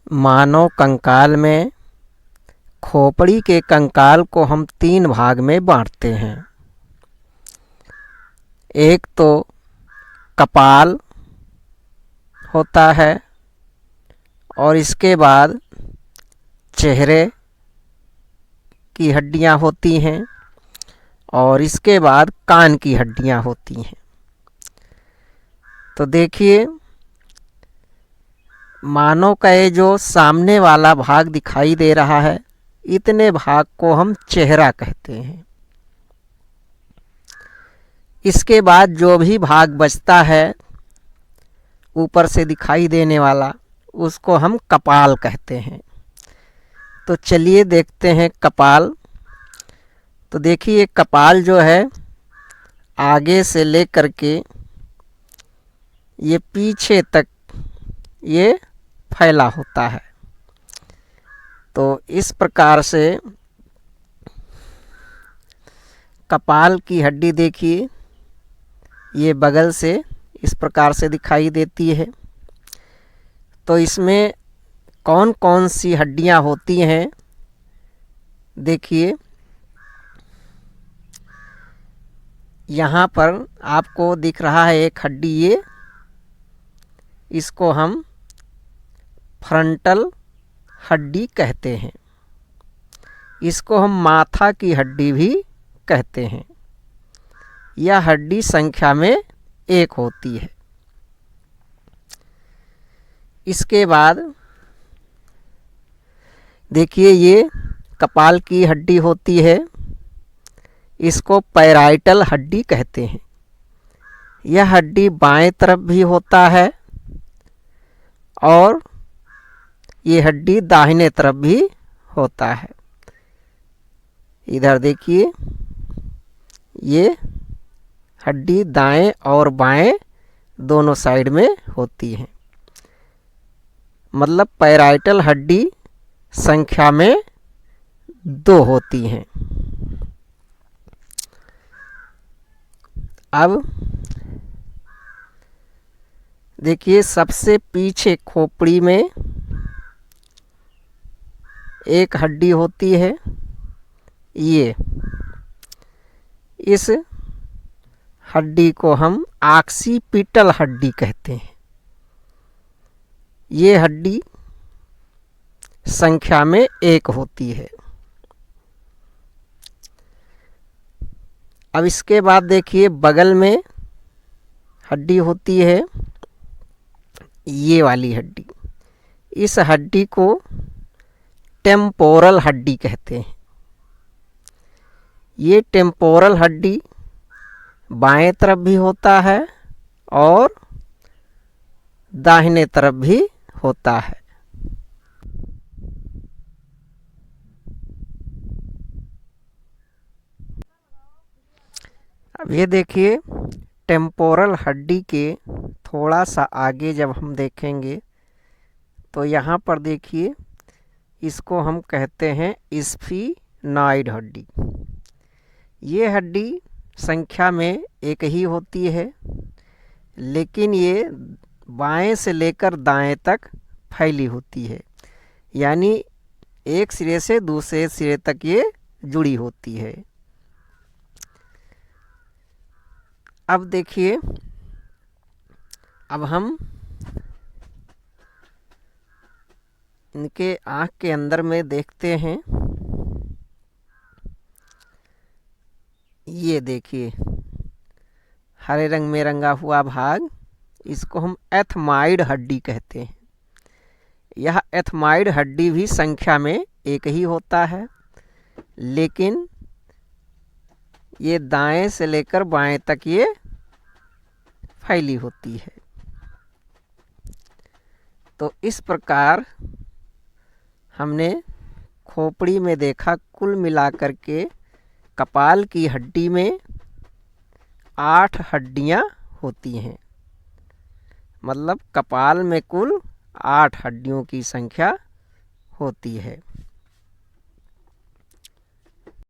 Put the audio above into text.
मानव कंकाल में खोपड़ी के कंकाल को हम 3 भाग में बांटते हैं। एक तो कपाल होता है और इसके बाद चेहरे की हड्डियां होती हैं और इसके बाद कान की हड्डियां होती हैं। तो देखिए, मानव का ये जो सामने वाला भाग दिखाई दे रहा है, इतने भाग को हम चेहरा कहते हैं। इसके बाद जो भी भाग बचता है ऊपर से दिखाई देने वाला, उसको हम कपाल कहते हैं। तो चलिए देखते हैं कपाल। तो देखिए, कपाल जो है आगे से लेकर के ये पीछे तक ये फैला होता है। तो इस प्रकार से कपाल की हड्डी देखिए, ये बगल से इस प्रकार से दिखाई देती है। तो इसमें कौन कौन सी हड्डियां होती हैं, देखिए यहाँ पर आपको दिख रहा है एक हड्डी, ये इसको हम फ्रंटल हड्डी कहते हैं। इसको हम माथा की हड्डी भी कहते हैं। यह हड्डी संख्या में 1 होती है। इसके बाद देखिए, ये कपाल की हड्डी होती है, इसको पैराइटल हड्डी कहते हैं। यह हड्डी बाएं तरफ भी होता है और ये हड्डी दाहिने तरफ भी होता है। इधर देखिए, ये हड्डी दाएं और बाएं दोनों साइड में होती है। मतलब पैराइटल हड्डी संख्या में 2 होती हैं। अब देखिए, सबसे पीछे खोपड़ी में एक हड्डी होती है, ये इस हड्डी को हम ऑक्सीपिटल हड्डी कहते हैं। ये हड्डी संख्या में 1 होती है। अब इसके बाद देखिए, बगल में हड्डी होती है, ये वाली हड्डी। इस हड्डी को टेम्पोरल हड्डी कहते हैं। ये टेम्पोरल हड्डी बाएं तरफ भी होता है और दाहिने तरफ भी होता है। अब ये देखिए, टेम्पोरल हड्डी के थोड़ा सा आगे जब हम देखेंगे तो यहाँ पर देखिए, इसको हम कहते हैं स्फीनॉइड हड्डी। ये हड्डी संख्या में 1 ही होती है, लेकिन ये बाएं से लेकर दाएं तक फैली होती है। यानी एक सिरे से दूसरे सिरे तक ये जुड़ी होती है। अब देखिए, अब हम इनके आँख के अंदर में देखते हैं। ये देखिए, हरे रंग में रंगा हुआ भाग, इसको हम एथमाइड हड्डी कहते हैं। यह एथमाइड हड्डी भी संख्या में 1 ही होता है, लेकिन ये दाएं से लेकर बाएं तक ये फैली होती है। तो इस प्रकार हमने खोपड़ी में देखा, कुल मिलाकर के कपाल की हड्डी में 8 हड्डियां होती हैं। मतलब कपाल में कुल 8 हड्डियों की संख्या होती है।